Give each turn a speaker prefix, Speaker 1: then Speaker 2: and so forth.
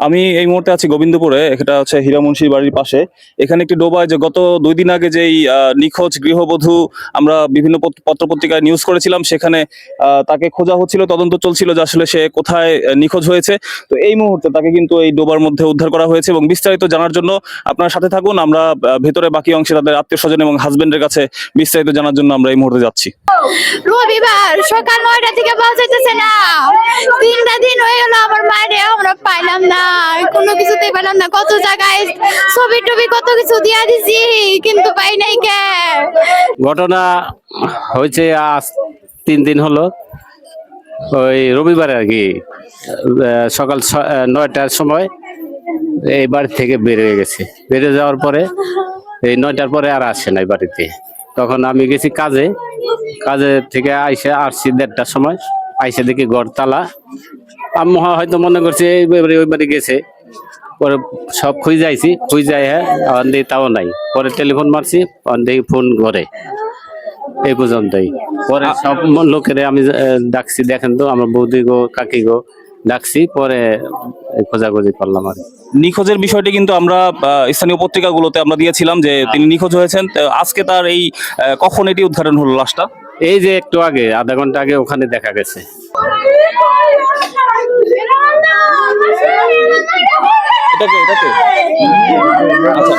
Speaker 1: আমি এই মুহূর্তে আছি গোবিন্দপুরে, এটা হচ্ছে হীরা মুন্সির বাড়ির পাশে। এখানে একটি ডোবায় যে গত 2 দিন আগে যেই নিখোঁজ গৃহবধূ আমরা বিভিন্ন পত্রপত্রিকায় নিউজ করেছিলাম, সেখানে তাকে খোঁজা হচ্ছিল, তদন্ত চলছিল যে আসলে সে কোথায় নিখোঁজ হয়েছে। তো এই মুহূর্তে তাকে কিন্তু এই ডোবার মধ্যে উদ্ধার করা হয়েছে এবং বিস্তারিত জানার জন্য আপনার সাথে থাকুন। আমরা ভেতরে বাকি অংশে তাদের আত্মীয় স্বজন এবং হাজবেন্ডের কাছে বিস্তারিত জানার জন্য আমরা এই মুহূর্তে যাচ্ছি।
Speaker 2: রবিবার সকাল 9টা থেকে পৌঁছাইতেছে না, 3টা দিন হয়ে গেল আমার মায়ের আমরা পাইলাম না, কোনো কিছুতেই পেলাম না। কত জায়গায় ছবি টবি কত কিছু দিয়া দিছি কিন্তু পাই নাই। কে
Speaker 3: ঘটনা হয়েছে আজ 3 দিন হলো, ওই রবিবারে আর কি সকাল 9টার সময় এই বাড়ি থেকে বের হয়ে গেছে। বেরিয়ে যাওয়ার পরে এই 9টার পরে আর আসে নাই বাড়িতে। তখন আমি গেছি কাজে থেকে আসছি 1:30টার সময়। আইসে দেখি ঘর তালা। আমি হয়তো মনে করছি ওই বাড়ি গেছে, পরে সব খুঁজে যাই, হ্যাঁ তাও নাই। পরে টেলিফোন মারছি, দেখি ফোন ঘরে, এই পর্যন্তই। পরে সব লোকের আমি ডাকছি, দেখেন তো আমার বৌদি গো কাকি গো ডাকছি, পরে খোঁজাখুঁজি করলাম আর।
Speaker 1: নিখোঁজের বিষয়টি কিন্তু আমরা স্থানীয় পত্রিকাগুলোতে আমরা দিয়েছিলাম যে তিনি নিখোঁজ হয়েছেন। তো আজকে তার এই কখন এটি উদ্ঘাটন হলো লাশটা?
Speaker 3: এই যে একটু আগে, আধা ঘন্টা আগে ওখানে দেখা গেছে।
Speaker 1: এটাকে আচ্ছা